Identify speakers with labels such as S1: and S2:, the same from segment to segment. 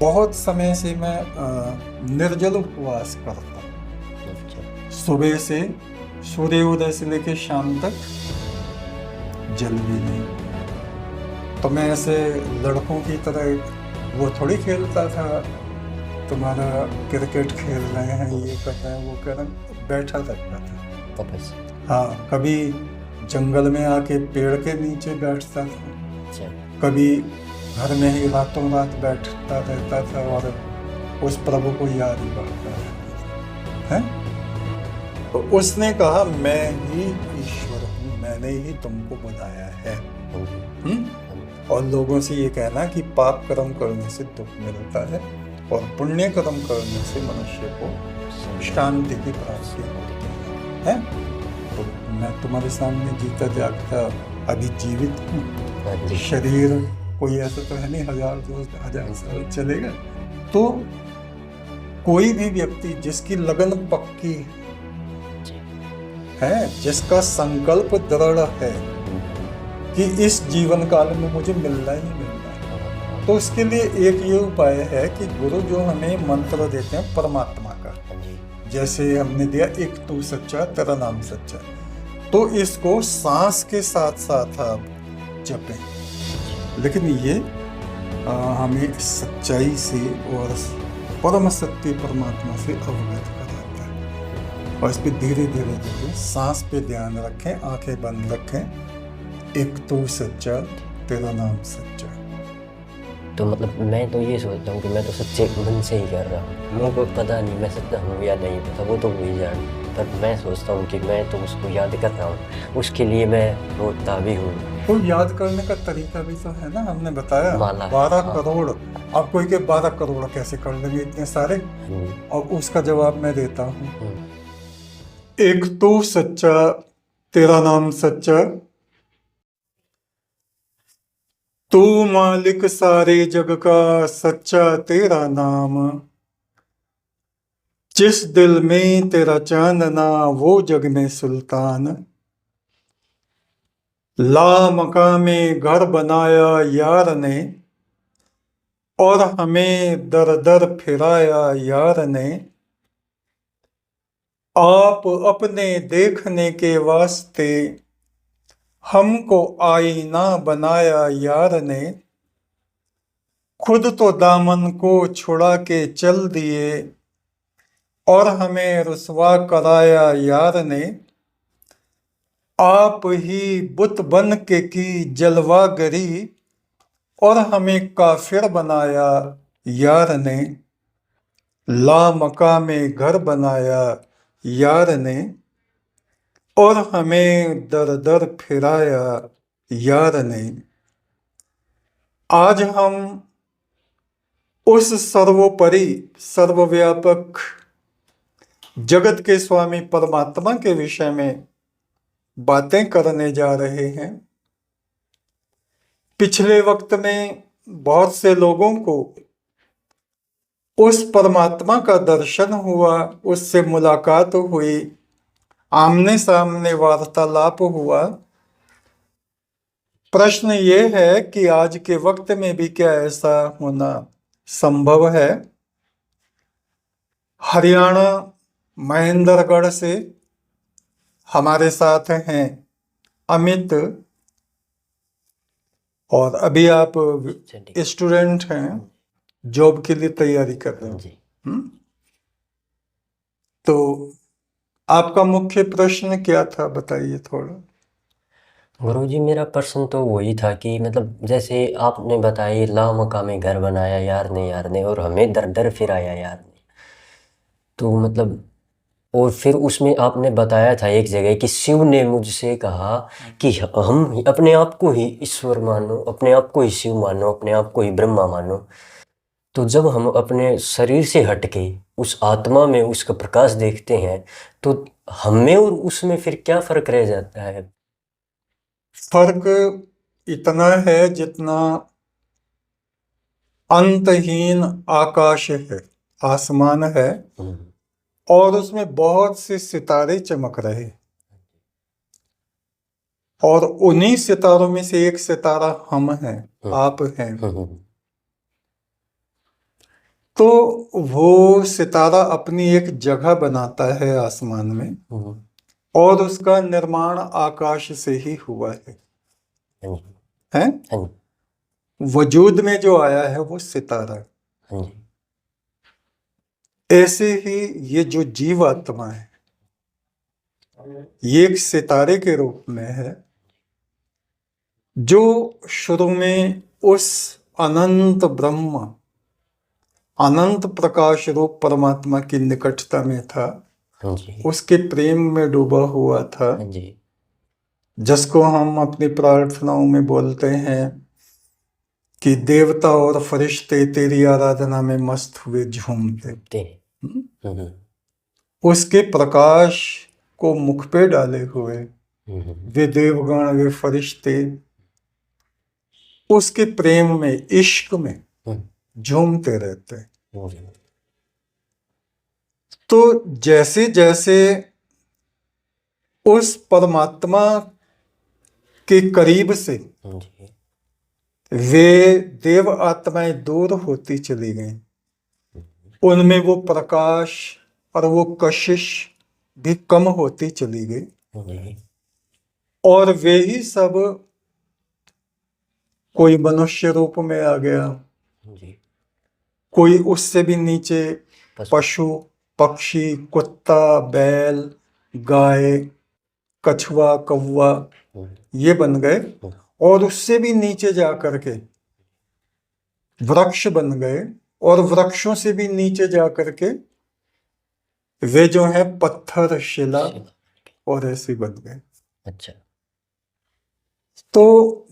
S1: बहुत समय से मैं निर्जल उपवास करता हूँ।
S2: अच्छा।
S1: सुबह से सूर्योदय से लेकर शाम तक जल भी नहीं। तो मैं ऐसे लड़कों की तरह वो थोड़ी खेलता था, तुम्हारा क्रिकेट खेल रहे हैं, ये कर रहे हैं, वो कर रहे हैं, बैठा रहता था।
S2: तपस्या।
S1: हाँ, कभी जंगल में आके पेड़ के नीचे बैठता था,
S2: अच्छा।
S1: कभी घर में ही रातों रात बैठता रहता था और उस प्रभु को याद ही करता रहता है। तो उसने कहा मैं ही ईश्वर हूँ, मैंने ही तुमको बनाया है। और लोगों से ये कहना कि पाप कर्म करने से दुख मिलता है और पुण्य कर्म करने से मनुष्य को शांति की प्राप्ति होती है। तो मैं तुम्हारे सामने जीता जागता अभी जीवित हूँ। शरीर कोई ऐसा तो है नहीं 1000 साल चलेगा। तो कोई भी व्यक्ति जिसकी लगन पक्की है, जिसका संकल्प दृढ़ है कि इस जीवन काल में मुझे मिलना ही मिलना है, तो उसके लिए एक ये उपाय है कि गुरु जो हमें मंत्र देते हैं परमात्मा का, जैसे हमने दिया एक तू सच्चा तेरा नाम सच्चा, तो इसको सांस के साथ साथ आप जपें। लेकिन ये हमें सच्चाई से और परम सत्य परमात्मा से अवगत कराता है। और इस पर धीरे धीरे धीरे सांस पे ध्यान रखें, आंखें बंद रखें। एक तू सच्चा तेरा नाम सच्चा।
S2: तो मतलब मैं तो ये सोचता हूँ कि मैं तो सच्चे मन से ही कर रहा हूँ, मेरे को पता नहीं मैं सच्चा हूँ या नहीं पता, वो तो वही जान, पर मैं सोचता हूँ कि मैं तो उसको याद कर रहा हूँ, उसके लिए मैं रोता भी हूँ।
S1: तो याद करने का तरीका भी तो है ना, हमने बताया
S2: माला
S1: 12 करोड़। आप कोई के 12 करोड़ कैसे कर लेंगे इतने सारे? और उसका जवाब मैं देता हूँ। एक तू सच्चा तेरा नाम सच्चा, तू मालिक सारे जग का सच्चा तेरा नाम, जिस दिल में तेरा चांदना वो जग में सुल्तान, ला मकामे घर बनाया यार ने और हमें दर दर फिराया यार ने, आप अपने देखने के वास्ते हमको आईना बनाया यार ने, खुद तो दामन को छुड़ा के चल दिए और हमें रुसवा कराया यार ने, आप ही बुत बन के की जलवागरी और हमें काफिर बनाया यार ने, ला मकामे घर बनाया यार ने और हमें दर दर फिराया यार ने। आज हम उस सर्वोपरि सर्वव्यापक जगत के स्वामी परमात्मा के विषय में बातें करने जा रहे हैं। पिछले वक्त में बहुत से लोगों को उस परमात्मा का दर्शन हुआ, उससे मुलाकात हुई, आमने सामने वार्तालाप हुआ। प्रश्न ये है कि आज के वक्त में भी क्या ऐसा होना संभव है? हरियाणा महेंद्रगढ़ से हमारे साथ हैं अमित, और अभी आप स्टूडेंट हैं, जॉब के लिए तैयारी कर रहे हैं। तो आपका मुख्य प्रश्न क्या था, बताइए थोड़ा।
S2: गुरुजी मेरा प्रश्न तो वही था कि मतलब जैसे आपने बताया ला मकामे घर बनाया यार ने और हमें दर दर फिराया यार ने, तो मतलब और फिर उसमें आपने बताया था एक जगह कि शिव ने मुझसे कहा कि हम अपने आप को ही ईश्वर मानो, अपने आप को ही शिव मानो, अपने आप को ही ब्रह्मा मानो। तो जब हम अपने शरीर से हटके उस आत्मा में उसका प्रकाश देखते हैं तो हमें और उसमें फिर क्या फर्क रह जाता है?
S1: फर्क इतना है जितना अंतहीन आकाश है, आसमान है, और उसमें बहुत से सितारे चमक रहे, और उन्हीं सितारों में से एक सितारा हम हैं, आप हैं। तो वो सितारा अपनी एक जगह बनाता है आसमान में, और उसका निर्माण आकाश से ही हुआ है।
S2: हाँ जी,
S1: हैं?
S2: हाँ जी,
S1: वजूद में जो आया है वो सितारा है।
S2: हाँ जी,
S1: ऐसे ही ये जो जीवात्मा है ये एक सितारे के रूप में है, जो शुरू में उस अनंत ब्रह्म, अनंत प्रकाश रूप परमात्मा की निकटता में था,
S2: हाँ जी,
S1: उसके प्रेम में डूबा हुआ था,
S2: हाँ जी,
S1: जिसको हम अपनी प्रार्थनाओं में बोलते हैं कि देवता और फरिश्ते तेरी आराधना में मस्त हुए झूमते।
S2: ते हम्म,
S1: उसके प्रकाश को मुख पे डाले हुए
S2: हम्म,
S1: वे देवगण, वे फरिश्ते उसके प्रेम में, इश्क में
S2: हम्म,
S1: झूमते रहते हैं।
S2: हम्म,
S1: तो जैसे जैसे उस परमात्मा के करीब से
S2: हाँ जी,
S1: वे देव आत्माएं दूर होती चली गईं, उनमें वो प्रकाश और वो कशिश भी कम होती चली गई,
S2: हाँ जी,
S1: और वे ही सब, कोई मनुष्य रूप में आ गया,
S2: हाँ जी,
S1: कोई उससे भी नीचे
S2: पशु,
S1: पशु, पक्षी, कुत्ता, बैल, गाय, कछुआ, कौवा, ये बन गए, और उससे भी नीचे जा करके वृक्ष बन गए, और वृक्षों से भी नीचे जा करके वे जो है पत्थर, शिला और ऐसे बन गए।
S2: अच्छा,
S1: तो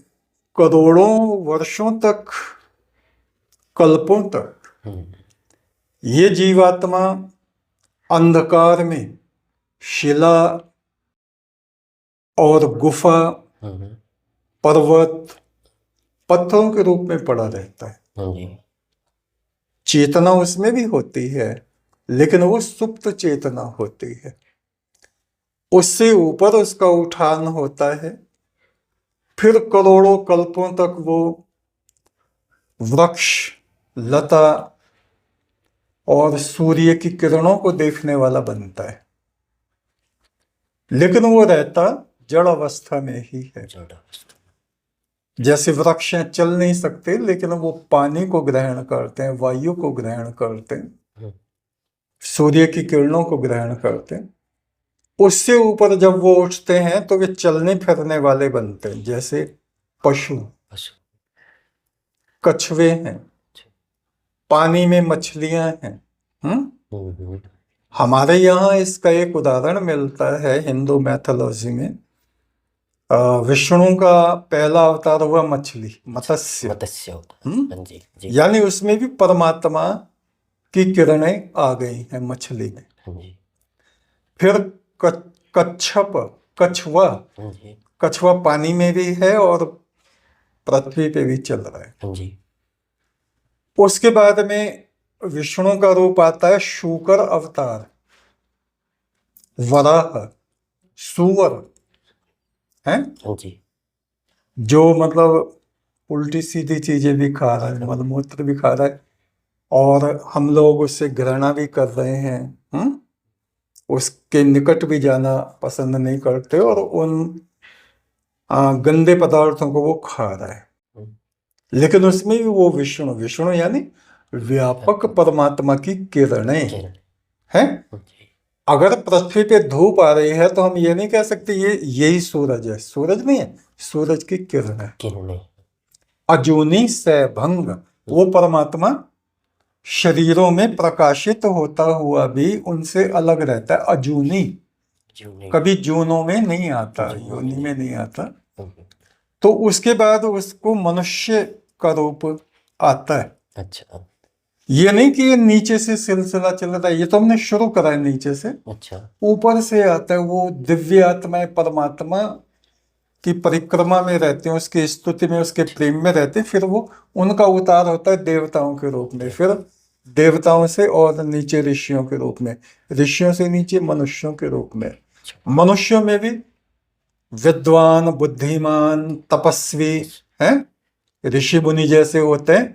S1: करोड़ों वर्षों तक, कल्पों तक ये जीवात्मा अंधकार में शिला और गुफा, पर्वत, पत्थरों के रूप में पड़ा रहता है।
S2: हाँ जी,
S1: चेतना उसमें भी होती है, लेकिन वो सुप्त चेतना होती है, उससे ऊपर उसका उठान होता है। फिर करोड़ों कल्पों तक वो वृक्ष, लता और सूर्य की किरणों को देखने वाला बनता है, लेकिन वो रहता जड़ अवस्था में ही है। जैसे वृक्ष चल नहीं सकते, लेकिन वो पानी को ग्रहण करते हैं, वायु को ग्रहण करते हैं, सूर्य की किरणों को ग्रहण करते हैं। उससे ऊपर जब वो उठते हैं तो वे चलने फिरने वाले बनते हैं, जैसे पशु, कछुए हैं, पानी में मछलियां हैं। हमारे यहाँ इसका एक उदाहरण मिलता है हिंदू मैथोलॉजी में। विष्णु का पहला अवतार हुआ मछली, मत्स्य।
S2: होता है। हाँ जी, जी,
S1: यानी उसमें भी परमात्मा की किरणें आ गई हैं मछली में।
S2: हाँ जी,
S1: फिर कच्छप, कछुआ,
S2: हाँ जी,
S1: कछुआ पानी में भी है और पृथ्वी पे भी चल रहा है।
S2: हाँ जी,
S1: उसके बाद में विष्णु का रूप आता है शूकर अवतार, वराह, सूअर है,
S2: हाँ जी,
S1: जो मतलब उल्टी सीधी चीजें भी खा रहा है, मलमूत्र भी खा रहा है, और हम लोग उससे घृणा भी कर रहे हैं। उसके निकट भी जाना पसंद नहीं करते, और उन गंदे पदार्थों को वो खा रहा है। लेकिन उसमें भी वो विष्णु, विष्णु यानी व्यापक परमात्मा की किरणें हैं। अगर पृथ्वी पे धूप आ रही है तो हम ये नहीं कह सकते ये यही सूरज है, सूरज नहीं है, सूरज की किरण है। अजूनी सैभंग, वो परमात्मा शरीरों में प्रकाशित होता हुआ भी उनसे अलग रहता है। अजूनी, कभी जूनों में नहीं आता, योनि में नहीं आता। तो उसके बाद उसको मनुष्य का रूप आता है।
S2: अच्छा,
S1: ये नहीं कि ये नीचे से सिलसिला चल रहा है, ये तो हमने शुरू करा है नीचे से।
S2: अच्छा,
S1: ऊपर से आता है, वो दिव्य आत्माएं परमात्मा की परिक्रमा में रहते हैं, उसकी स्तुति में, उसके प्रेम में रहते हैं। फिर वो उनका उतार होता है देवताओं के रूप में, फिर देवताओं से और नीचे ऋषियों के रूप में, ऋषियों से नीचे मनुष्यों के रूप में। मनुष्यों में भी विद्वान, बुद्धिमान, तपस्वी हैं, ऋषि मुनि जैसे होते हैं,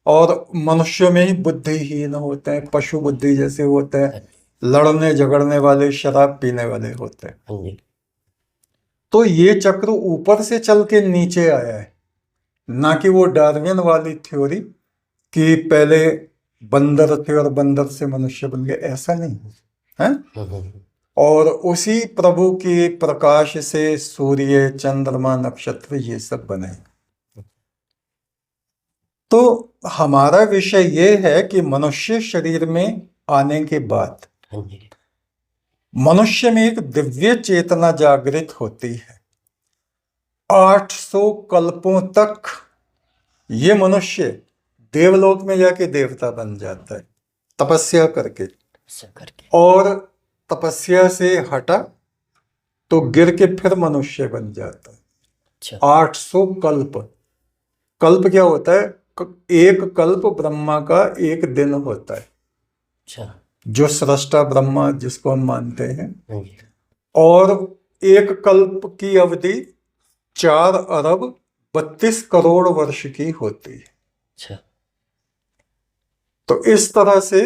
S1: और मनुष्यों में ही बुद्धिहीन होते हैं, पशु बुद्धि जैसे होते हैं, लड़ने झगड़ने वाले, शराब पीने वाले होते हैं।
S2: हाँ जी।
S1: तो ये चक्र ऊपर से चल के नीचे आया है, ना कि वो डार्विन वाली थ्योरी कि पहले बंदर थे और बंदर से मनुष्य बन गए, ऐसा नहीं है। और उसी प्रभु के प्रकाश से सूर्य, चंद्रमा, नक्षत्र ये सब बने। तो हमारा विषय ये है कि मनुष्य शरीर में आने के बाद
S2: हाँ जी।
S1: मनुष्य में एक दिव्य चेतना जागृत होती है। 800 कल्पों तक ये मनुष्य देवलोक में जाके देवता बन जाता है तपस्या करके,
S2: ऐसा करके।
S1: और तपस्या से हटा तो गिर के फिर मनुष्य बन जाता है।
S2: अच्छा।
S1: 800 कल्प। कल्प क्या होता है? एक कल्प ब्रह्मा का एक दिन होता है,
S2: अच्छा।
S1: जो सृष्टा ब्रह्मा जिसको हम मानते हैं।
S2: हाँ जी।
S1: और एक कल्प की अवधि 4 अरब 32 करोड़ वर्ष की होती है।
S2: अच्छा।
S1: तो इस तरह से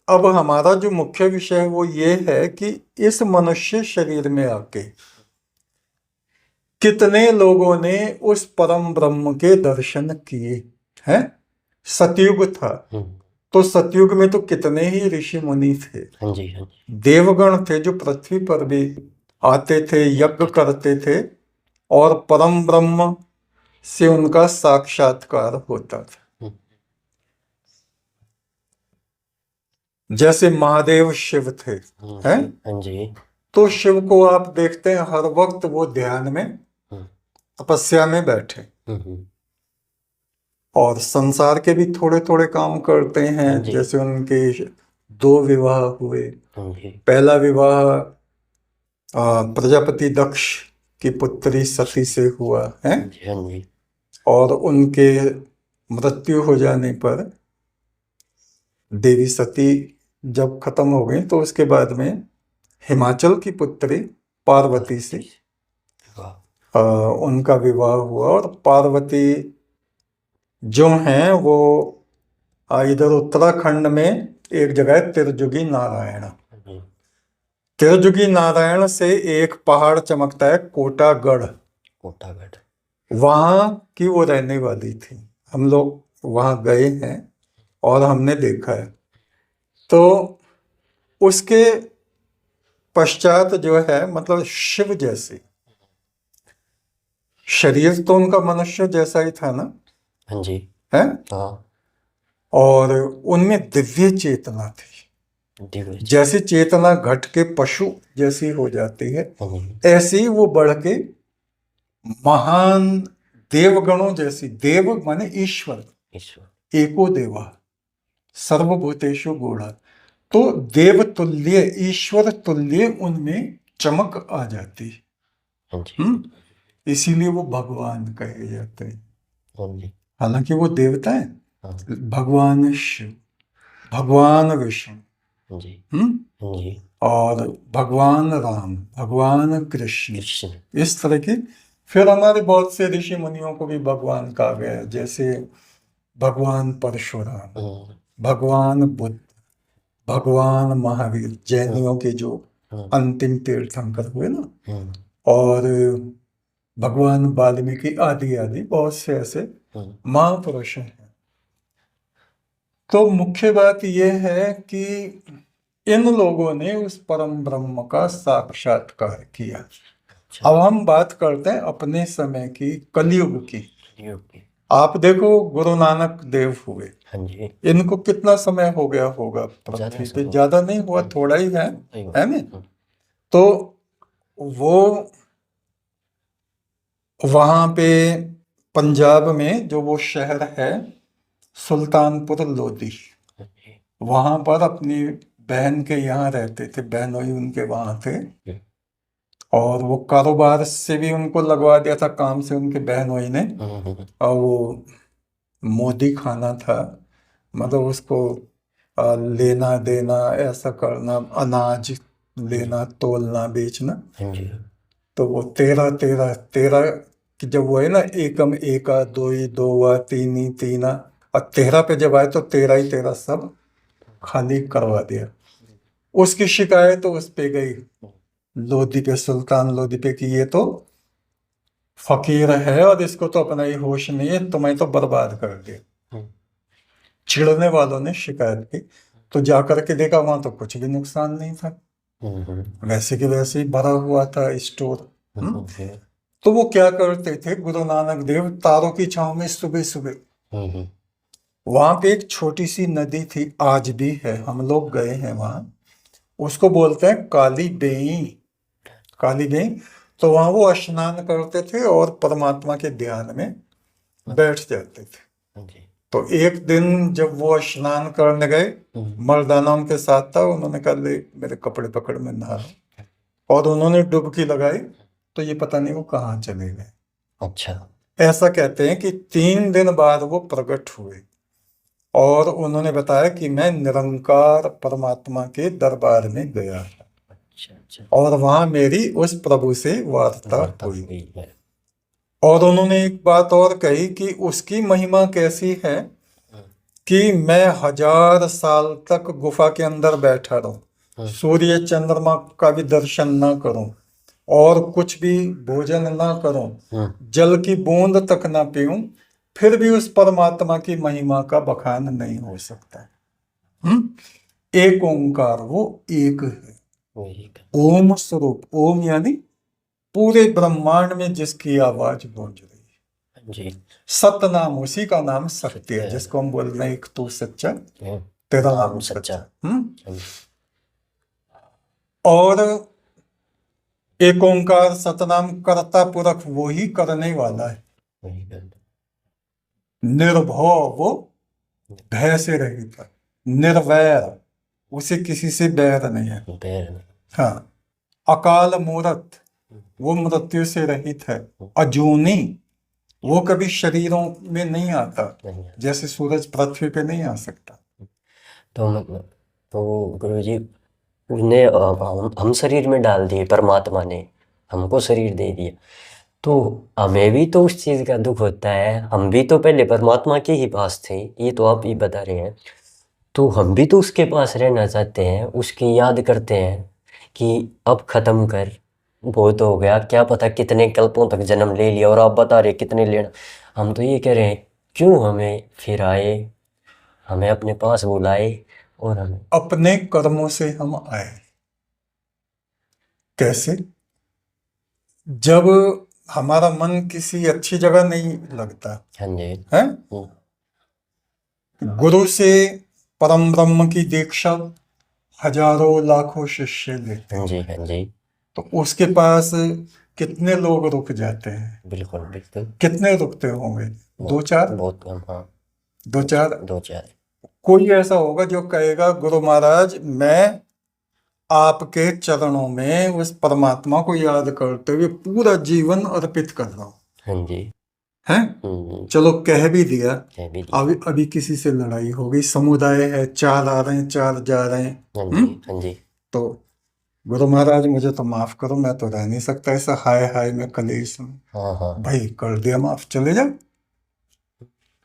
S1: अब हमारा जो मुख्य विषय है वो ये है कि इस मनुष्य शरीर में आके कितने लोगों ने उस परम ब्रह्म के दर्शन किए हैं। सतयुग था, तो सतयुग में तो कितने ही ऋषि मुनि थे।
S2: हाँ जी। हाँ जी।
S1: देवगण थे जो पृथ्वी पर भी आते थे, यज्ञ करते थे, और परम ब्रह्म से उनका साक्षात्कार होता था। जैसे महादेव शिव थे, हैं?
S2: हाँ जी।
S1: तो शिव को आप देखते हैं हर वक्त वो ध्यान में, तपस्या में बैठे, और संसार के भी थोड़े थोड़े काम करते हैं।
S2: हाँ जी।
S1: जैसे उनके 2 विवाह हुए।
S2: हाँ जी।
S1: पहला विवाह प्रजापति दक्ष की पुत्री सती से हुआ है,
S2: हाँ जी। हाँ जी।
S1: और उनके मृत्यु हो जाने पर देवी सती जब खत्म हो गई तो उसके बाद में हिमाचल की पुत्री पार्वती से
S2: वाह।
S1: उनका विवाह हुआ। और पार्वती जो हैं वो इधर उत्तराखंड में एक जगह है तिरजुगी नारायण। तिरजुगी नारायण से एक पहाड़ चमकता है कोटागढ़,
S2: कोटागढ़,
S1: वहां की वो रहने वाली थी। हम लोग वहां गए हैं और हमने देखा है। तो उसके पश्चात जो है, मतलब शिव जैसे शरीर तो उनका मनुष्य जैसा ही था ना,
S2: हाँ जी।
S1: है,
S2: हाँ।
S1: और उनमें दिव्य चेतना थी।
S2: दिव्य।
S1: जैसे चेतना घट के पशु जैसी हो जाती है, ऐसे ही वो बढ़ के महान देवगणों जैसी, देव माने ईश्वर,
S2: ईश्वर,
S1: एको देवा सर्वभूतेषु गूढ़ा, तो देव तुल्य, ईश्वर तुल्य उनमें चमक आ जाती है।
S2: हाँ जी।
S1: इसीलिए वो भगवान कहे जाते हैं।
S2: हाँ जी।
S1: हालांकि वो देवता है।
S2: हाँ
S1: भगवान शिव, भगवान विष्णु,
S2: जी। हाँ जी।
S1: और भगवान राम, भगवान कृष्ण,
S2: कृष्ण।
S1: इस तरह की। फिर हमारे बहुत से ऋषि मुनियों को भी भगवान कहा गया है, जैसे भगवान परशुराम, भगवान बुद्ध, भगवान महावीर, जैनियों के जो अंतिम तीर्थंकर हुए ना, और भगवान वाल्मीकि आदि आदि बहुत से ऐसे महापुरुष हैं। तो मुख्य बात यह है कि इन लोगों ने उस परम ब्रह्म का साक्षात्कार किया। अब हम बात करते हैं अपने समय की, कलयुग की। आप देखो गुरु नानक देव हुए,
S2: हाँ जी।
S1: इनको कितना समय हो गया होगा पृथ्वी पे? ज्यादा नहीं हुआ, थोड़ा ही है ना। तो वो वहां पे पंजाब में जो वो शहर है सुल्तानपुर लोधी, वहां पर अपनी बहन के यहाँ रहते थे, बहनोई उनके वहां थे, और वो कारोबार से भी उनको लगवा दिया था, काम से उनके बहनोई ने। और वो मोदी खाना था, मतलब उसको लेना देना, ऐसा करना, अनाज लेना, तोलना, बेचना। तो वो 13 13 13 कि जब वो है ना, एकम एका, दोई दोवा, तीनी तीना, और 13 पे जब आए तो 13 ही 13 सब खाली करवा दिया। उसकी शिकायत तो उस पे गई लोधी पे, सुल्तान लोधी पे, कि ये तो फकीर है और इसको तो अपना ही होश नहीं है, तुम्हें तो बर्बाद कर दिया। चिढ़ने वालों ने शिकायत की, तो जाकर के देखा वहां तो कुछ भी नुकसान नहीं था, वैसे के वैसे ही भरा हुआ था स्टोर। तो वो क्या करते थे गुरु नानक देव, तारों की छांव में सुबह सुबह, वहां पे एक छोटी सी नदी थी, आज भी है, हम लोग गए हैं वहां, उसको बोलते हैं काली बेई, काली बेई। तो वहां वो स्नान करते थे और परमात्मा के ध्यान में बैठ जाते थे। तो एक दिन जब वो स्नान करने गए, मर्दाना उनके साथ था, उन्होंने कहा ले मेरे कपड़े पकड़, मैं नहा रहा हूं। और उन्होंने डुबकी लगाई तो ये पता नहीं वो कहाँ चले गए।
S2: अच्छा।
S1: ऐसा कहते हैं कि 3 दिन बाद वो प्रकट हुए और उन्होंने बताया कि मैं निरंकार परमात्मा के दरबार में गया
S2: अच्छा।
S1: और वहां मेरी उस प्रभु से वार्ता हुई।
S2: हुई है।
S1: और उन्होंने एक बात और कही कि उसकी महिमा कैसी है कि मैं 1000 साल तक गुफा के अंदर बैठा रहूं, सूर्य चंद्रमा का भी दर्शन ना करूं और कुछ भी भोजन ना करूं, जल की बूंद तक ना पीऊं, फिर भी उस परमात्मा की महिमा का बखान नहीं हो सकता। एक ओंकार, वो एक है,
S2: वही का।
S1: ओम स्वरूप, ओम यानी पूरे ब्रह्मांड में जिसकी आवाज गूंज रही है।
S2: जी।
S1: सतनाम, उसी का नाम सत्य
S2: सत्य
S1: है,
S2: है।
S1: जिसको हम बोल रहे हैं एक तू सच्चा,
S2: हम्म,
S1: तेरा
S2: नाम
S1: नाम
S2: सच्चा।
S1: सच्चा। और एक ओंकार सतनाम करता पुरख, वो ही करने वाला है।
S2: वही का।
S1: निर्भय, वो भय से रहित है। निर्वैर, उसे किसी से बैर नहीं है।
S2: पैर नहीं।
S1: हाँ। अकाल मूरत, वो मृत्यु से रहित है। अजूनी, वो कभी शरीरों में नहीं आता,
S2: नहीं।
S1: जैसे सूरज पृथ्वी पे नहीं आ सकता।
S2: तो मतलब तो गुरुजी उन्हें हम शरीर में डाल दिए, परमात्मा ने हमको शरीर दे दिया, तो हमें भी तो उस चीज़ का दुख होता है। हम भी तो पहले परमात्मा के ही पास थे, ये तो आप ही बता रहे हैं, तो हम भी तो उसके पास रहना चाहते हैं, उसकी याद करते हैं कि अब ख़त्म कर, बहुत हो गया, क्या पता कितने कल्पों तक जन्म ले लिया, और आप बता रहे कितने लेना। हम तो ये कह रहे हैं क्यों हमें फिर आए, हमें अपने पास बुलाए और हमें।
S1: अपने कर्मों से हम आए। कैसे? जब हमारा मन किसी अच्छी जगह नहीं लगता
S2: हाँ जी।
S1: है, गुरु से परम ब्रह्म की दीक्षा हजारों लाखों शिष्य लेते
S2: हाँ
S1: हैं,
S2: जी। हाँ जी।
S1: तो उसके पास कितने लोग रुक जाते हैं?
S2: बिल्कुल बिल्कुल।
S1: कितने रुकते होंगे? 2-4,
S2: बहुत कम। हाँ।
S1: 2-4।
S2: 2-4।
S1: कोई ऐसा होगा जो कहेगा गुरु महाराज मैं आपके चरणों में उस परमात्मा को याद करते हुए पूरा जीवन अर्पित कर रहा हूँ।
S2: हाँ जी।
S1: है, चलो कह भी दिया,
S2: कह भी दिया।
S1: अभी अभी किसी से लड़ाई हो गई, समुदाय है, 4 आ रहे हैं 4 जा रहे हैं,
S2: हाँ जी। हाँ जी।
S1: तो गुरु महाराज मुझे तो माफ करो, मैं तो रह नहीं सकता ऐसा हाय हाय में कलेश में।
S2: हाँ हाँ।
S1: भाई कर दिया माफ, चले जाओ।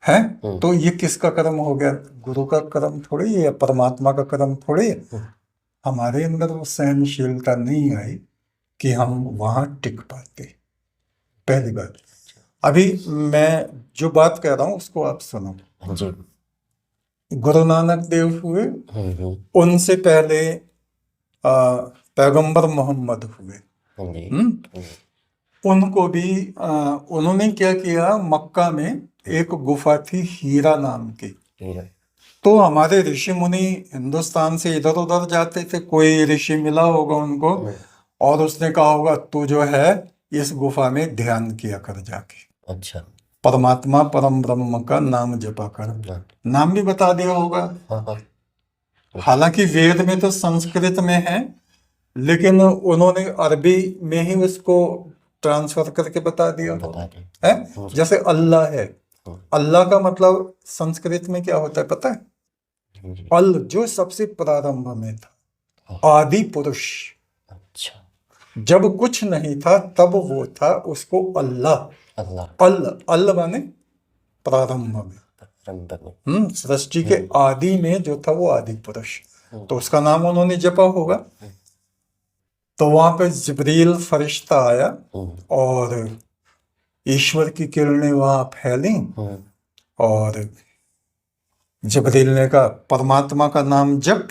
S1: है, तो ये किसका कर्म हो गया? गुरु का कर्म थोड़ी है, परमात्मा का कर्म थोड़ी है। हमारे अंदर वो सहनशीलता नहीं आई कि हम वहां टिक पाते। पहली बात। अभी मैं जो बात कह रहा हूं उसको आप सुनो।
S2: हाँ जी।
S1: गुरु नानक देव हुए, उनसे पहले पैगंबर मोहम्मद हुए।
S2: हाँ जी।
S1: उनको भी उन्होंने क्या किया, मक्का में एक गुफा थी हीरा नाम की। तो हमारे ऋषि मुनि हिंदुस्तान से इधर उधर जाते थे, कोई ऋषि मिला होगा उनको और उसने कहा होगा तू जो है इस गुफा में ध्यान किया कर जाके,
S2: अच्छा।
S1: परमात्मा परम ब्रह्म का नाम जपा कर। नाम भी बता दिया होगा।
S2: हाँ हाँ।
S1: हालांकि वेद में तो संस्कृत में है, लेकिन उन्होंने अरबी में ही उसको ट्रांसफर करके बता दिया
S2: बता
S1: है। जैसे अल्लाह है, अल्लाह का मतलब संस्कृत में क्या होता है पता है? अल, जो सबसे प्रारंभ में था, आदि पुरुष।
S2: अच्छा।
S1: जब कुछ नहीं था तब वो था, उसको अल्लाह।
S2: अल्लाह।
S1: अल, अल माने प्रारंभ में।
S2: आरंभ में।
S1: सृष्टि के आदि में जो था वो आदि पुरुष, तो उसका नाम उन्होंने जपा होगा। तो वहां पे जिब्रील फरिश्ता आया और ईश्वर की किरणें वहां फैली और जिब्रील ने कहा परमात्मा का नाम जप,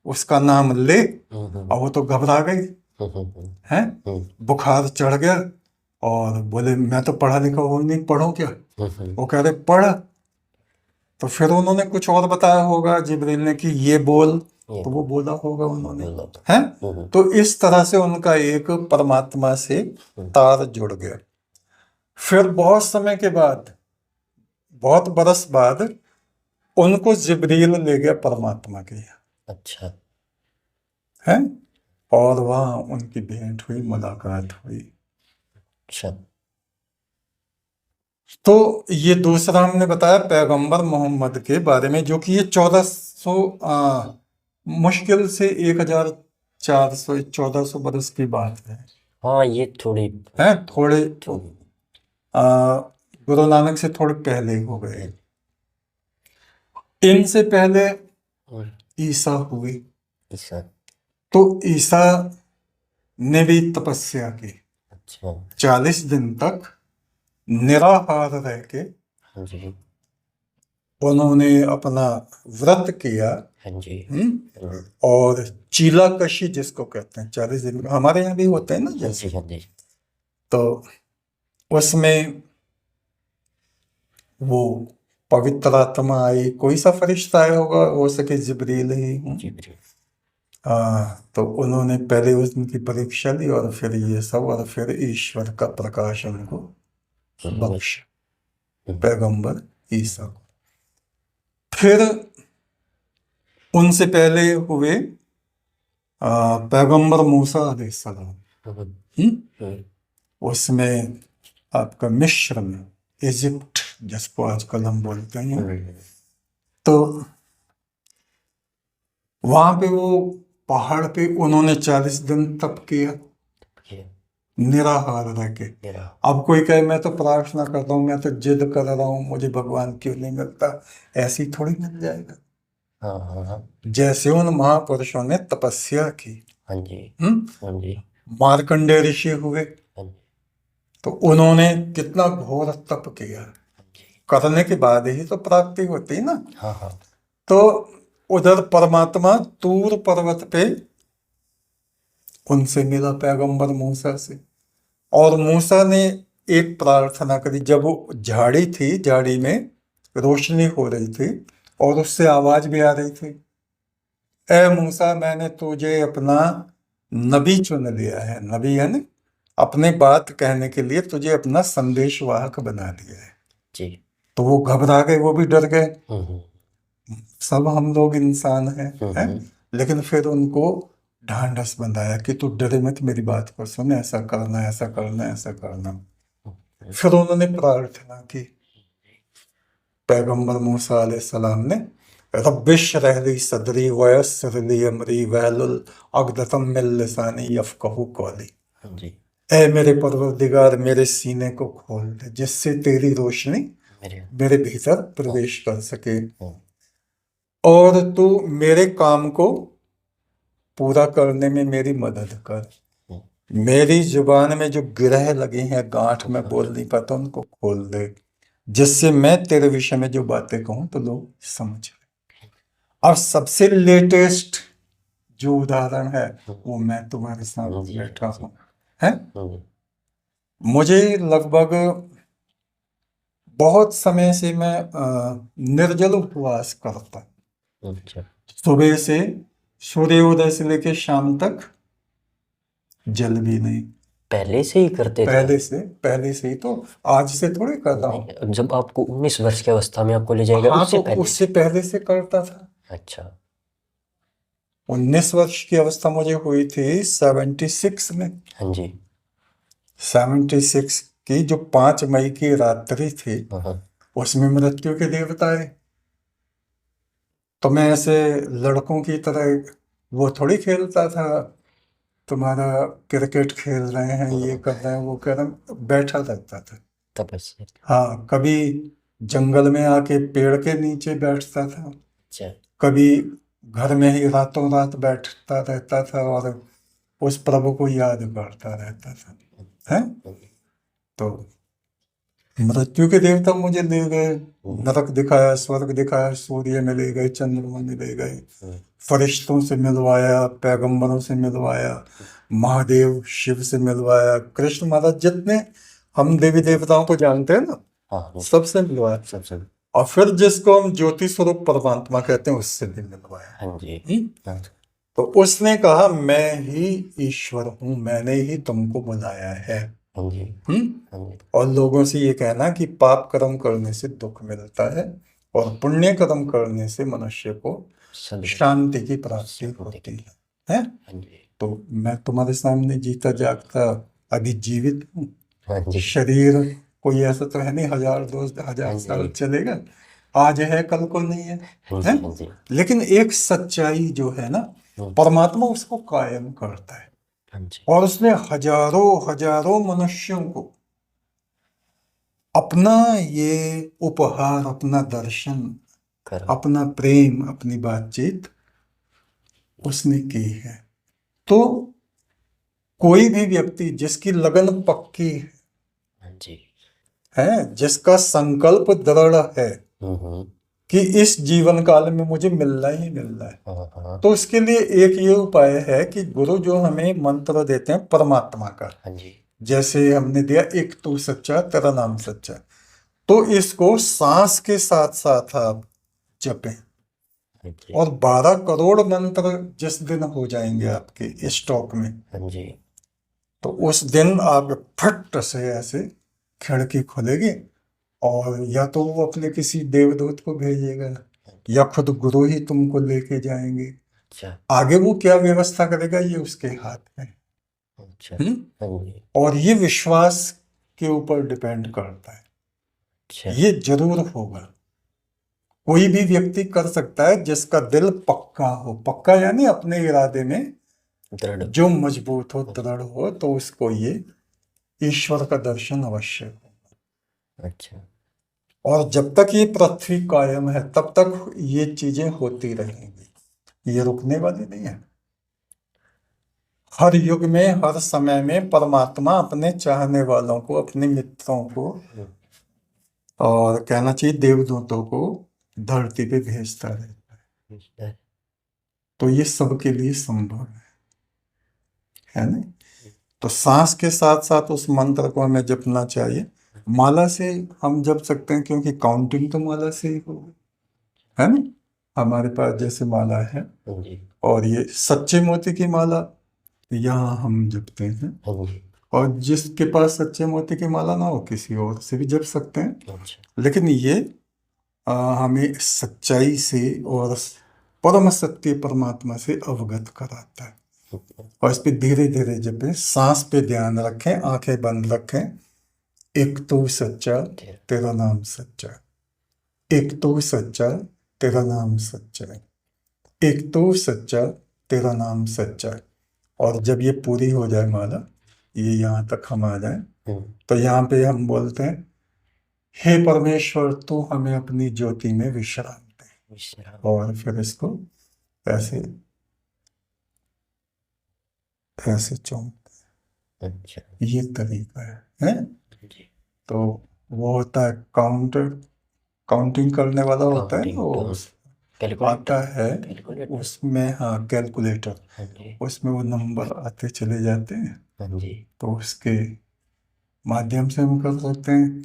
S1: उसका नाम ले, और वो तो घबरा गई है, बुखार चढ़ गया और बोले मैं तो पढ़ा लिखा हूं नहीं, पढ़ो क्या? वो कह रहे पढ़। तो फिर उन्होंने कुछ और बताया होगा जिब्रील ने कि ये बोल, तो वो बोला होगा उन्होंने, है। तो इस तरह से उनका एक परमात्मा से तार जुड़ गया। फिर बहुत समय के बाद, बहुत बरस बाद उनको जिब्रील ले गया परमात्मा के यहाँ,
S2: अच्छा
S1: है, और वहां उनकी भेंट हुई, मुलाकात हुई।
S2: अच्छा।
S1: तो ये दूसरा हमने बताया पैगंबर मोहम्मद के बारे में, जो कि ये 1400 मुश्किल से 1400 1400 बरस की बात है।
S2: हाँ ये थोड़ी
S1: है थोड़े गुरु नानक से थोड़े पहले हो गए। इनसे पहले ईसा हुए,
S2: ईसा।
S1: तो ईसा ने भी तपस्या की,
S2: अच्छा
S1: 40 दिन तक निराहार रह के
S2: हाँ जी
S1: उन्होंने अपना व्रत किया।
S2: हाँ जी
S1: और चीला कशी जिसको कहते हैं, 40 दिन हमारे यहाँ भी होते हैं ना
S2: हाँ
S1: जैसे,
S2: जी हाँ जी।
S1: तो उसमें वो पवित्र आत्मा आई, कोई सा फरिश्ता आया होगा, हो सके जिब्रील ही।
S2: जिब्रील।
S1: तो उन्होंने पहले उनकी परीक्षा ली और फिर ये सब, और फिर ईश्वर का प्रकाश उनको बख्शा, पैगंबर ईसा को। फिर उनसे पहले हुए पैगंबर मूसा अलैहिस्सलाम। उसमें आपका मिस्र में, इजिप्ट जिसको आजकल हम बोलते हैं, तो वहां पे वो पहाड़ पे उन्होंने 40 दिन तप किया, निराहार रह के। अब कोई कहे मैं तो प्रार्थना करता हूँ, मैं तो जिद कर रहा हूँ, मुझे भगवान क्यों नहीं मिलता, ऐसे ही थोड़ी मिल जाएगा।
S2: हाँ
S1: जैसे उन महापुरुषों ने तपस्या की,
S2: हाँ जी हाँ जी
S1: मार्कंडेय ऋषि हुए,
S2: हाँ जी
S1: तो उन्होंने कितना घोर तप किया, करने के बाद ही तो प्राप्ति होती ना।
S2: हाँ हाँ।
S1: तो उधर परमात्मा तूर पर्वत पे उनसे मिला, पैगंबर मूसा से, और मूसा ने एक प्रार्थना करी। जब वो झाड़ी थी, झाड़ी में रोशनी हो रही थी और उससे आवाज भी आ रही थी, ए मूसा मैंने तुझे अपना नबी चुन लिया है। नबी है ना, अपने बात कहने के लिए तुझे अपना संदेशवाहक बना दिया है
S2: जी।
S1: तो वो घबरा गए, वो भी डर गए। सब हम लोग इंसान हैं, लेकिन फिर उनको ढांढस बंधाया कि तू डरे मत, मेरी बात को सुन, ऐसा करना ऐसा करना ऐसा करना। फिर उन्होंने प्रार्थना की, पैगंबर मूसा अलैहिस्सलाम ने, रब्बिश्रह ली सदरी वयस्सिर ली अमरी वहलुल उक़दतम मिन लिसानी यफ़क़हू क़ौली। ए मेरे परवरदिगार, मेरे सीने को खोल दे जिससे तेरी रोशनी मेरे भीतर प्रवेश कर सके, और तू मेरे काम को पूरा करने में मेरी मदद कर। मेरी जुबान में जो गिरह लगे हैं, गांठ में बोल नहीं पाता, उनको खोल दे, जिससे मैं तेरे विषय में जो बातें कहूं तो लोग समझ लें। अब सबसे लेटेस्ट जो उदाहरण है वो मैं तुम्हारे सामने बैठा हूं, है। मुझे लगभग बहुत समय से मैं निर्जल उपवास करता, सुबह से सूर्योदय से लेकर शाम तक जल भी नहीं।
S2: पहले से ही करते थे?
S1: पहले से ही, तो आज से थोड़ी करता हूँ।
S2: जब आपको 19 वर्ष की अवस्था में आपको ले जाएगा,
S1: हाँ,
S2: उससे
S1: तो
S2: पहले
S1: उससे पहले से करता था।
S2: अच्छा।
S1: 19 वर्ष की अवस्था मुझे हुई थी 76 में।
S2: हाँ जी।
S1: 76 की जो 5 मई की रात्रि थी, उसमें मृत्यु के देवता आए। तो मैं ऐसे लड़कों की तरह वो थोड़ी खेलता था, तुम्हारा क्रिकेट खेल रहे हैं, ये कर रहे हैं, वो कर रहे हैं, बैठा रहता था।
S2: तपस्या।
S1: हाँ, कभी जंगल में आके पेड़ के नीचे बैठता था,
S2: अच्छा।
S1: कभी घर में ही रातों रात बैठता रहता था और उस प्रभु को याद करता रहता था। है तो मृत्यु के देवता मुझे ले गए, नरक दिखाया, स्वर्ग दिखाया, सूर्य में ले गए, चंद्रमा में ले गए, फरिश्तों से मिलवाया, पैगंबरों से मिलवाया, महादेव शिव से मिलवाया, कृष्ण महाराज जितने हम देवी देवताओं को जानते हैं ना,
S2: हाँ
S1: सबसे मिलवाया।
S2: सबसे।
S1: और फिर जिसको हम ज्योति स्वरूप परमात्मा कहते हैं उससे भी मिलवाया।
S2: हाँ जी। हाँ
S1: तो उसने कहा मैं ही ईश्वर हूं, मैंने ही तुमको बुलाया है।
S2: हाँ जी।
S1: हम्म
S2: हाँ जी।
S1: और लोगों से ये कहना कि पाप कर्म करने से दुख मिलता है और पुण्य कर्म करने से मनुष्य को
S2: सदगति
S1: शांति की प्राप्ति होती है।
S2: हाँ जी।
S1: तो मैं तुम्हारे सामने जीता जागता अभी जीवित हूँ।
S2: हाँ जी।
S1: शरीर कोई ऐसा तो है नहीं 1000
S2: हाँ
S1: साल
S2: जी।
S1: चलेगा, आज है कल को नहीं है,
S2: हाँ जी।
S1: है?
S2: हाँ जी।
S1: लेकिन एक सच्चाई जो है ना, परमात्मा उसको कायम करता है।
S2: हाँ जी।
S1: और उसने हजारों हजारों मनुष्यों को अपना ये उपहार, अपना दर्शन,
S2: करो।
S1: अपना प्रेम, अपनी बातचीत उसने की है। तो कोई भी व्यक्ति जिसकी लगन पक्की
S2: हाँ जी।
S1: है, जिसका संकल्प दृढ़ है
S2: हम्म।
S1: कि इस जीवन काल में मुझे मिलना ही मिलना है,
S2: हाँ हाँ।
S1: तो उसके लिए एक ये उपाय है कि गुरु जो हमें मंत्र देते हैं परमात्मा का,
S2: हाँ जी।
S1: जैसे हमने दिया एक तू सच्चा तेरा नाम सच्चा, तो इसको सांस के साथ साथ आप जपें।
S2: हाँ जी।
S1: और 12 करोड़ मंत्र जिस दिन हो जाएंगे आपके स्टॉक में,
S2: हाँ जी।
S1: तो उस दिन आप फट से ऐसे खिड़की खुलेगी और या तो वो अपने किसी देवदूत को भेजेगा या खुद गुरु ही तुमको लेके जाएंगे।
S2: अच्छा।
S1: आगे वो क्या व्यवस्था करेगा ये उसके हाथ में।
S2: अच्छा।
S1: हम्म
S2: हाँ जी।
S1: और ये विश्वास के ऊपर डिपेंड करता है,
S2: अच्छा।
S1: ये जरूर होगा। कोई भी व्यक्ति कर सकता है जिसका दिल पक्का हो, पक्का यानी अपने इरादे में
S2: दृढ़।
S1: जो मजबूत हो, दृढ़ हो, तो उसको ये ईश्वर का दर्शन अवश्य हो।
S2: अच्छा।
S1: और जब तक ये पृथ्वी कायम है तब तक ये चीजें होती रहेंगी, ये रुकने वाली नहीं है। हर युग में, हर समय में परमात्मा अपने चाहने वालों को, अपने मित्रों को और कहना चाहिए देवदूतों को धरती पे भेजता रहता है। तो ये सबके लिए संभव है ना? तो सांस के साथ साथ उस मंत्र को हमें जपना चाहिए। माला से हम जप सकते हैं क्योंकि काउंटिंग तो माला से ही होगी, है ना? हमारे पास जैसे माला है,
S2: हाँ जी।
S1: और ये सच्चे मोती की माला यहाँ हम जपते हैं,
S2: हाँ जी।
S1: और जिसके पास सच्चे मोती की माला ना हो किसी और से भी जप सकते हैं।
S2: अच्छा।
S1: लेकिन ये हमें सच्चाई से और परम सत्य परमात्मा से अवगत कराता है। और इस पे धीरे धीरे जपे, सांस पे ध्यान रखें, आंखें बंद रखें। एक तो सच्चा तेरा नाम सच्चा, एक तो सच्चा तेरा नाम सच्चा, एक तो सच्चा तेरा नाम सच्चा। और जब ये पूरी हो जाए माला, ये यहाँ तक हम आ जाए, तो यहाँ पे हम बोलते हैं हे परमेश्वर तू हमें अपनी ज्योति में विश्राम दे। और फिर इसको ऐसे ऐसे चौंक,
S2: अच्छा।
S1: ये तरीका है? तो वो होता है काउंटिंग करने वाला होता है ना, वो आता है उसमें, हाँ कैलकुलेटर,
S2: हाँ जी।
S1: उसमें वो नंबर आते चले जाते हैं।
S2: हाँ जी।
S1: तो उसके माध्यम से हम कर सकते हैं।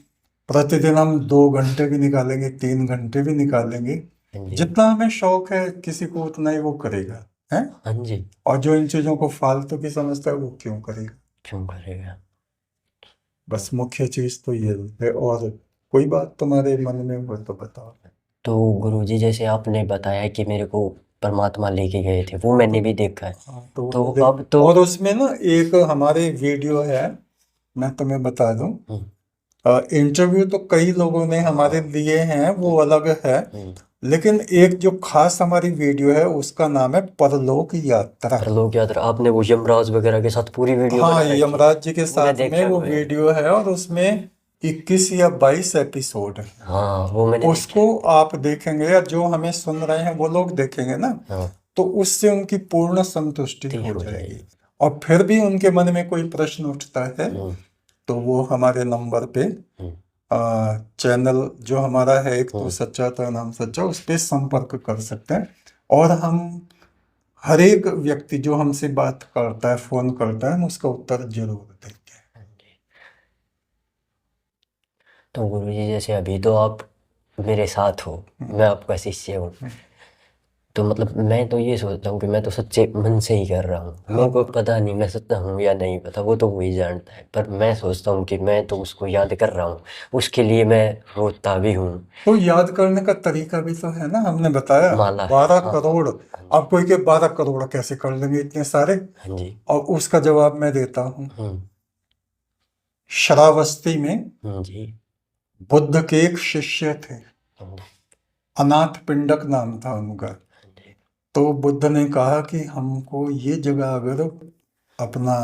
S1: प्रतिदिन हम 2 घंटे भी निकालेंगे, 3 घंटे भी निकालेंगे,
S2: हाँ जी।
S1: जितना हमें शौक है किसी को उतना ही वो करेगा, है?
S2: हाँ जी।
S1: और जो इन चीजों को फालतू की समझता है वो क्यों करेगा?
S2: क्यों करेगा?
S1: बस मुख्य चीज तो ये है। और कोई बात तुम्हारे मन में हो तो बताओ।
S2: तो गुरुजी जैसे आपने बताया कि मेरे को परमात्मा लेके गए थे, वो मैंने भी देखा है।
S1: हाँ,
S2: तो अब तो
S1: और उसमें ना एक हमारे वीडियो है, मैं तुम्हें बता दूं। इंटरव्यू तो कई लोगों ने हमारे लिए हैं, वो अलग है, लेकिन एक जो खास हमारी वीडियो है उसका नाम है परलोक यात्रा।
S2: परलोक यात्रा, आपने वो यमराज वगैरह के साथ पूरी वीडियो
S1: हाँ,
S2: बना रखी है?
S1: यमराज जी के
S2: मैंने
S1: साथ
S2: देखा
S1: में
S2: है
S1: वो
S2: वो।
S1: वीडियो है, और उसमें 21 या 22 एपिसोड है।
S2: हाँ वो मैंने देखा
S1: उसको आप देखेंगे या जो हमें सुन रहे हैं वो लोग देखेंगे ना,
S2: है। हाँ
S1: तो उससे उनकी पूर्ण संतुष्टि
S2: ठीक
S1: हो
S2: हो
S1: जाएगी।
S2: जाएगी।
S1: और फिर भी उनके मन में कोई प्रश्न उठता है
S2: हम्म,
S1: तो वो हमारे नंबर पे
S2: हम्म,
S1: चैनल जो हमारा है एक तो
S2: हम्म।
S1: सच्चा तो नाम सच्चा, उस पे संपर्क कर सकते हैं। और हम हर एक व्यक्ति जो हमसे बात करता है, फोन करता है, हम उसका उत्तर जरूर देंगे।
S2: हाँ जी। तो गुरुजी जैसे अभी तो आप मेरे साथ हो, मैं आपका शिष्य हूँ, तो मतलब मैं तो ये सोचता हूँ कि मैं तो सच्चे मन से ही कर रहा हूँ। मेरे को पता नहीं मैं सच्चा हूँ या नहीं पता, वो तो वही जानता है, पर मैं सोचता हूँ कि मैं तो उसको याद कर रहा हूँ, उसके लिए मैं रोता भी हूँ।
S1: तो याद करने का तरीका भी तो है ना, हमने बताया
S2: माला है।
S1: 12 करोड़।
S2: हाँ जी।
S1: अब कोई के 12 करोड़ कैसे कर लेंगे इतने सारे?
S2: हाँ जी।
S1: और उसका जवाब मैं देता हूँ।
S2: हम्म।
S1: श्रावस्ती में
S2: जी।
S1: बुद्ध के एक शिष्य थे,
S2: हाँ जी।
S1: अनाथ पिंडक नाम था उनका।
S2: हाँ जी।
S1: तो बुद्ध ने कहा कि हमको ये जगह अगर अपना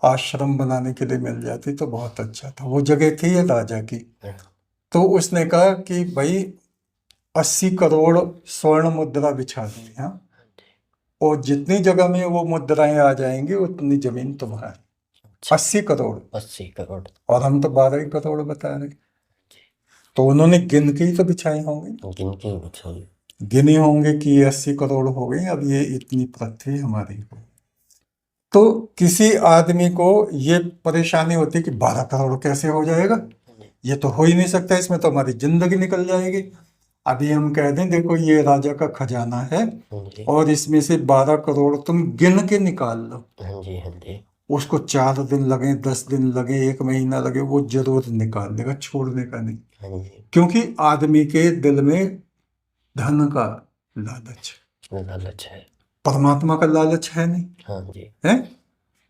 S1: आश्रम बनाने के लिए मिल जाती तो बहुत अच्छा था। वो जगह थी ये राजा की।
S2: हाँ
S1: तो उसने कहा कि भाई 80 करोड़ स्वर्ण मुद्रा बिछा दी, हाँ,
S2: जी।
S1: और जितनी जगह में वो मुद्राएं आ जाएंगी उतनी जमीन तुम्हारी।
S2: अच्छा।
S1: 80 करोड़।
S2: 80 करोड़।
S1: और हम तो 12 ही करोड़ बता रहे।
S2: जी।
S1: तो उन्होंने गिन के ही तो बिछाई होंगी,
S2: गिन के बिछाई।
S1: गिने होंगे कि ये 80 करोड़ हो गई, अब ये इतनी पृथ्वी हमारी हो। तो किसी आदमी को ये परेशानी होती कि 12 करोड़ कैसे हो जाएगा,
S2: हाँ जी।
S1: ये तो हो ही नहीं सकता, इसमें तो हमारी जिंदगी निकल जाएगी। अभी हम कह दें देखो ये राजा का खजाना है
S2: हाँ जी।
S1: और इसमें से 12 करोड़ तुम गिन के निकाल लो,
S2: हाँ जी। हाँ जी।
S1: उसको 4 दिन लगे, 10 दिन लगे, 1 महीना लगे, वो जरूर निकाल देगा, छोड़ने का नहीं।
S2: हाँ जी।
S1: क्योंकि आदमी के दिल में धन का लालच,
S2: लालच है।
S1: परमात्मा का लालच है नहीं,
S2: हाँ जी।
S1: है।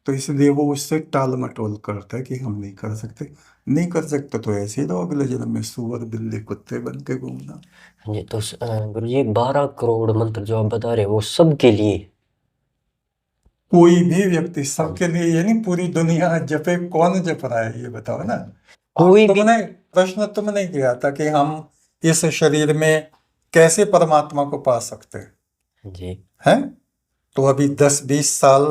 S1: तो इसलिए वो उससे टाल मटोल करता है कि हम नहीं कर सकते। नहीं कर सकते तो ऐसे ही रहो, अगले जन्म में सूअर बिल्ली कुत्ते बन के घूमना।
S2: हाँ जी। तो गुरुजी 12 करोड़ मंत्र जो आप बता रहे हो वो सबके लिए?
S1: कोई भी व्यक्ति,
S2: हाँ जी।
S1: सबके लिए, यानी पूरी दुनिया जपे, कौन जप रहा है ये बताओ ना। और
S2: कोई भी?
S1: तुमने प्रश्न तुमने किया था कि हम इस शरीर में कैसे परमात्मा को पा सकते
S2: जी।
S1: हैं। तो अभी 10-20 साल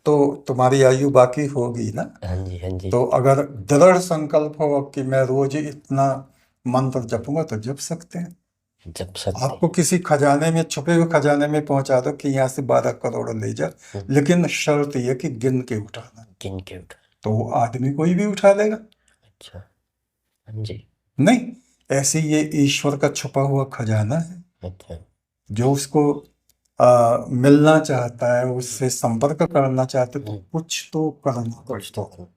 S1: तो तुम्हारी आयु बाकी होगी ना।
S2: हाँ जी। हाँ जी।
S1: तो अगर दृढ़ संकल्प हो कि मैं रोज इतना मंत्र जपूंगा तो जप सकते हैं।
S2: जप सकते
S1: आपको किसी खजाने में, छुपे हुए खजाने में पहुंचा दो कि यहाँ से 12 करोड़ ले जा,
S2: हैं।
S1: लेकिन शर्त यह कि गिन के उठाना।
S2: गिन के उठा।
S1: तो वो आदमी कोई भी उठा लेगा?
S2: अच्छा। हाँ जी।
S1: नहीं, ऐसे ये ईश्वर का छुपा हुआ खजाना है।
S2: अच्छा।
S1: जो उसको मिलना चाहता है, उससे संपर्क करना चाहता है, तो कुछ तो करना
S2: कुछ
S1: पड़ता
S2: तो
S1: है।
S2: करो।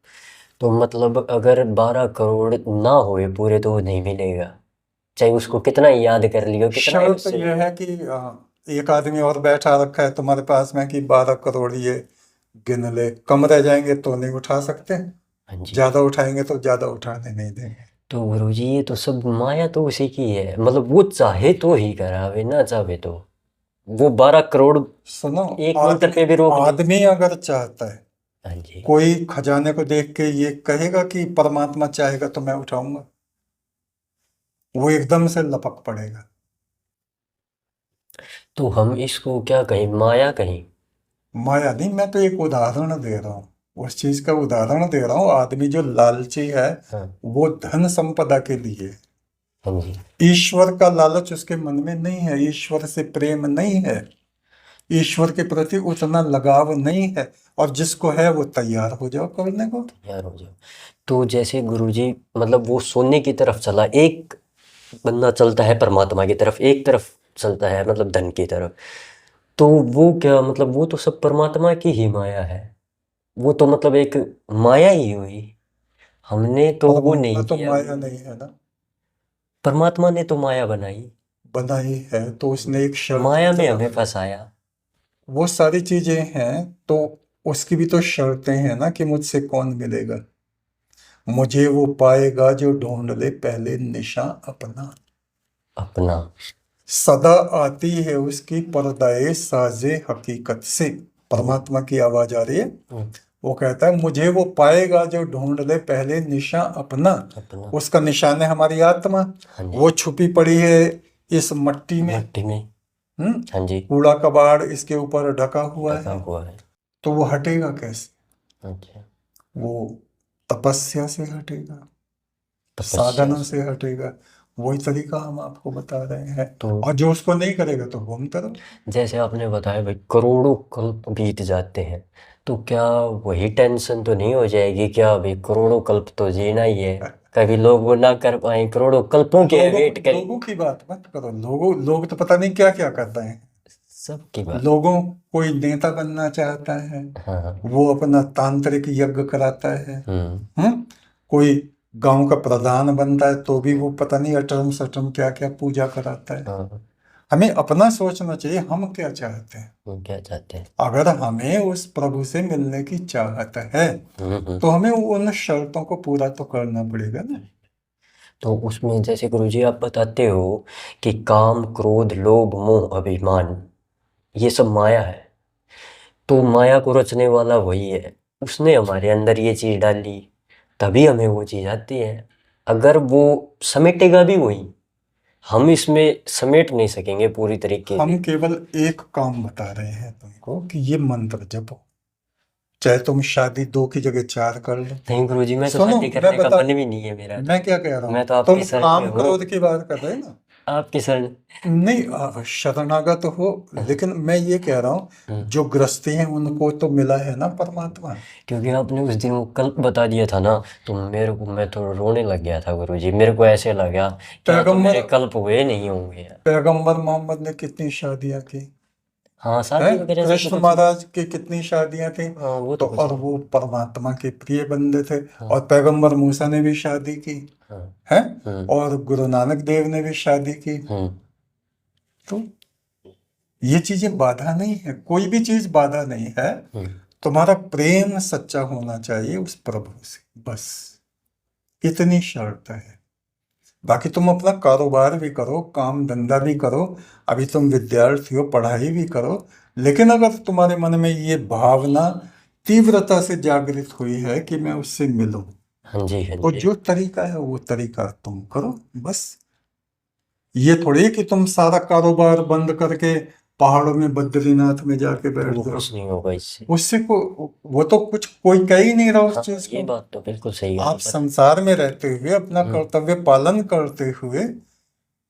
S2: तो मतलब अगर 12 करोड़ ना होए पूरे तो वो नहीं मिलेगा, चाहे उसको कितना ही याद कर लियो, कितना ही
S1: शर्त
S2: उससे।
S1: यह है कि एक आदमी और बैठा रखा है तुम्हारे पास में कि 12 करोड़ ये गिन ले, कम रह जाएंगे तो नहीं उठा सकते,
S2: हाँ जी।
S1: ज्यादा उठाएंगे तो ज्यादा उठाने नहीं देंगे।
S2: तो गुरुजी ये तो सब माया तो उसी की है, मतलब वो चाहे तो ही करावे, ना चाहे तो वो 12 करोड़
S1: सुनो,
S2: एक मंत्र
S1: आदमी
S2: पे भी रोक दे।
S1: आदमी अगर चाहता है,
S2: हाँ जी।
S1: कोई खजाने को देख के ये कहेगा कि परमात्मा चाहेगा तो मैं उठाऊंगा, वो एकदम से लपक पड़ेगा।
S2: तो हम इसको क्या कहें, माया कहें?
S1: माया नहीं, मैं तो एक उदाहरण दे रहा हूँ, उस चीज का उदाहरण दे रहा हूँ। आदमी जो लालची है
S2: हाँ।
S1: वो धन संपदा के लिए,
S2: हाँ जी।
S1: ईश्वर का लालच उसके मन में नहीं है, ईश्वर से प्रेम नहीं है, ईश्वर के प्रति उतना लगाव नहीं है। और जिसको है वो तैयार हो जाओ करने को।
S2: यार हो जाओ। तो जैसे गुरुजी मतलब वो सोने की तरफ चला, एक बंदा चलता है परमात्मा की तरफ, एक तरफ चलता है मतलब धन की तरफ, तो वो क्या मतलब वो तो सब परमात्मा की ही माया है, वो तो मतलब एक माया ही हुई, हमने तो वो
S1: परमात्मा
S2: नहीं
S1: तो
S2: किया।
S1: माया नहीं है ना,
S2: परमात्मा ने तो माया बनाई,
S1: बनाई है तो उसने एक शर्त
S2: माया
S1: भी तो
S2: में हमें
S1: लगाई।
S2: फंसाया।
S1: वो सारी चीजें हैं तो उसकी भी तो शर्तें हैं ना कि मुझसे कौन मिलेगा। मुझे वो पाएगा जो ढूंढ ले पहले निशा अपना।
S2: अपना।
S1: सदा आती है उसकी परदाए साजे हकीकत से। परमात्मा की आवाज आ रही है, वो कहता है मुझे वो पाएगा जो ढूंढ ले पहले निशा अपना।
S2: अपना।
S1: उसका निशान है हमारी आत्मा,
S2: हाँ जी।
S1: वो छुपी पड़ी है इस मट्टी में।
S2: मट्टी में।
S1: हम्म,
S2: हाँ जी।
S1: कूड़ा कबाड़ इसके ऊपर ढका हुआ
S2: ढका
S1: है,
S2: हुआ है।
S1: तो वो हटेगा कैसे?
S2: अच्छा।
S1: वो तपस्या से हटेगा,
S2: तपस्या
S1: साधना
S2: से।
S1: से हटेगा। वही तरीका हम आपको बता रहे हैं।
S2: तो
S1: और जो उसको नहीं करेगा तो घूमता रहो।
S2: जैसे आपने बताया भाई करोड़ों कल्प बीत जाते हैं, तो क्या वही टेंशन तो नहीं हो जाएगी क्या भाई करोड़ों कल्प तो जीना ही है, कभी लोग वो ना कर पाए, करोड़ों कल्पों के
S1: लोगों
S2: वेट करें।
S1: लोगों की बात मत करो। लोग तो पता नहीं क्या क्या कर रहे हैं।
S2: सबकी बात।
S1: लोगों, कोई नेता बनना चाहता है,
S2: हाँ हाँ।
S1: वो अपना तांत्रिक यज्ञ कराता है।
S2: हम्म।
S1: कोई गांव का प्रधान बनता है तो भी वो पता नहीं अटरम सटरम क्या क्या पूजा कराता है।
S2: हाँ।
S1: हमें अपना सोचना चाहिए हम क्या चाहते हैं।
S2: वो क्या चाहते हैं।
S1: अगर हमें उस प्रभु से मिलने की चाहत है
S2: हम्म।
S1: तो हमें उन शर्तों को पूरा तो करना पड़ेगा ना।
S2: तो उसमें जैसे गुरुजी आप बताते हो कि काम क्रोध लोभ मोह अभिमान ये सब माया है, तो माया को रचने वाला वही है, उसने हमारे अंदर ये चीज डाली, तभी हमें वो चीज आती है। अगर वो समेटेगा भी वही, हम इसमें समेट नहीं सकेंगे पूरी तरीके
S1: हम
S2: से।
S1: केवल एक काम बता रहे हैं तुमको कि ये मंत्र जपो, चाहे तुम शादी 2 की जगह 4 कर लो।
S2: नहीं गुरुजी, मैं तो
S1: सुनो,
S2: शादी
S1: मैं
S2: करने का
S1: बता,
S2: मन भी नहीं है मेरा तो।
S1: मैं क्या कह रहा
S2: मैं
S1: हूँ,
S2: तो
S1: तुम
S2: आपकी शरण में
S1: काम
S2: हूँ।
S1: क्रोध की बात कर रहे हो ना।
S2: आपकी शरण।
S1: नहीं, शरणागत हो, लेकिन मैं ये कह रहा हूँ जो गृहस्थी हैं उनको तो मिला है ना परमात्मा।
S2: क्योंकि आपने उस दिन वो कल्प बता दिया था ना, तो मेरे को, मैं तो रोने लग गया था गुरुजी, मेरे को ऐसे लगा क्या तो
S1: पैगंबर
S2: मेरे कल्प हुए नहीं होंगे यार।
S1: पैगंबर मोहम्मद ने कितनी शादियां की
S2: हाँ
S1: हैं,
S2: शादी वगैरह से तो
S1: कृष्ण
S2: कुछ।
S1: महाराज की कितनी शादियां थी।
S2: हाँ वो
S1: तो
S2: तो कुछ
S1: और
S2: नहीं।
S1: वो परमात्मा के प्रिय बंदे थे।
S2: हाँ।
S1: और पैगंबर मूसा ने भी शादी की
S2: हाँ।
S1: है,
S2: हम्म।
S1: और गुरु नानक देव ने भी शादी की।
S2: हम्म।
S1: तो ये चीजें बाधा नहीं है, कोई भी चीज बाधा नहीं है।
S2: हम्म।
S1: तुम्हारा प्रेम सच्चा होना चाहिए उस प्रभु से, बस इतनी शर्त है। बाकी तुम अपना कारोबार भी करो, काम धंधा भी करो, अभी तुम विद्यार्थी हो, पढ़ाई भी करो, लेकिन अगर तुम्हारे मन में ये भावना तीव्रता से जागृत हुई है कि मैं उससे मिलूं,
S2: हाँ जी। हाँ
S1: तो
S2: जी।
S1: जो तरीका है वो तरीका तुम करो बस। ये थोड़ी है कि तुम सारा कारोबार बंद करके पहाड़ों में बद्रीनाथ में जाके
S2: तो
S1: बैठ
S2: वो
S1: जाओ।
S2: कुछ नहीं होगा इससे।
S1: उससे को वो तो कुछ कोई कह ही नहीं रहा उस
S2: हाँ
S1: चीज
S2: ये
S1: को।
S2: बात तो बिल्कुल सही है
S1: आप
S2: पर।
S1: संसार में रहते हुए अपना
S2: हम्म।
S1: कर्तव्य पालन करते हुए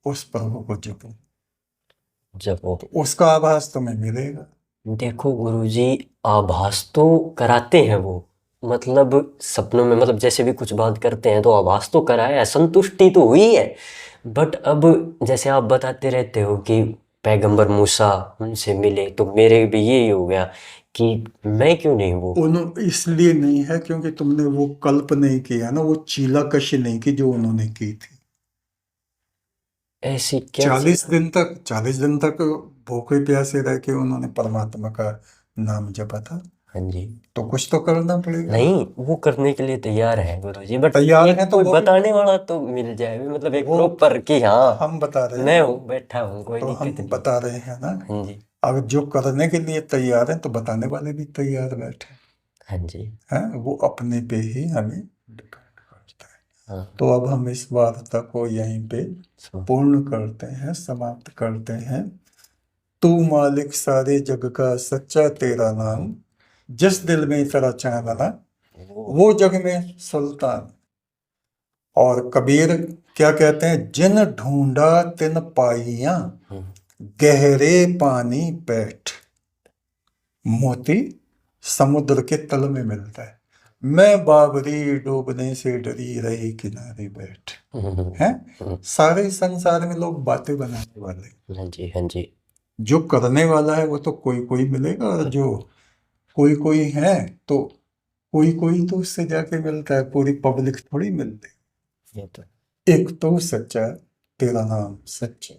S1: उस प्रभु को जपो,
S2: जब वो,
S1: तो उसका आभास तुम्हें मिलेगा।
S2: देखो गुरुजी, आभास तो कराते हैं वो, मतलब सपनों में, मतलब जैसे भी कुछ बात करते हैं तो आभास तो कराया है, संतुष्टि तो हुई है। बट अब जैसे आप बताते रहते हो कि पैगंबर मूसा उनसे मिले, तो मेरे भी यही हो गया कि मैं क्यों नहीं वो।
S1: उन इसलिए नहीं है क्योंकि तुमने वो कल्प नहीं किया ना, वो चीला कशी नहीं की जो उन्होंने की थी।
S2: ऐसी क्या चीज।
S1: 40 दिन तक भूखे प्यासे रह के उन्होंने परमात्मा का नाम जपा था।
S2: हाँ जी।
S1: तो कुछ तो करना पड़ेगा।
S2: नहीं वो करने के लिए तैयार है गुरुजी, बट
S1: तैयार
S2: एक
S1: है तो
S2: कोई
S1: वो भी
S2: बताने वाला तो मिल जाए, मतलब एक
S1: वो
S2: प्रॉपर कि हाँ
S1: हम बता रहे
S2: मैं
S1: हैं।
S2: हूँ, बैठा हूँ, कोई
S1: तो हम
S2: दिक्कत नहीं।
S1: बता रहे हैं ना,
S2: हाँ जी।
S1: अब जो करने के लिए तैयार है तो बताने वाले भी तैयार बैठे
S2: हाँ जी।
S1: हैं, वो अपने पे ही हमें डिपेंड करता है।
S2: हाँ।
S1: तो अब हम इस वार्ता को यहीं पे
S2: सो
S1: पूर्ण करते हैं, समाप्त करते हैं। तू मालिक सारे जग का, सच्चा तेरा नाम, जिस दिल में तेरा चाहना
S2: वो।
S1: वो जग में सुल्तान। और कबीर क्या कहते हैं, जिन ढूंढा तिन पाइया,
S2: हम्म।
S1: गहरे पानी बैठ, मोती समुद्र के तल में मिलता है। मैं बाबरी डूबने से डरी रही किनारे बैठ। हैं, सारे संसार में लोग बातें बनाने वाले हैं।
S2: हाँ जी। हाँ जी।
S1: जो करने वाला है वो तो कोई कोई मिलेगा, और जो कोई कोई है तो कोई कोई तो उससे जाके मिलता है, पूरी पब्लिक थोड़ी मिलती
S2: ये तो
S1: है। एक तो सच्चा तेरा नाम सच्चा।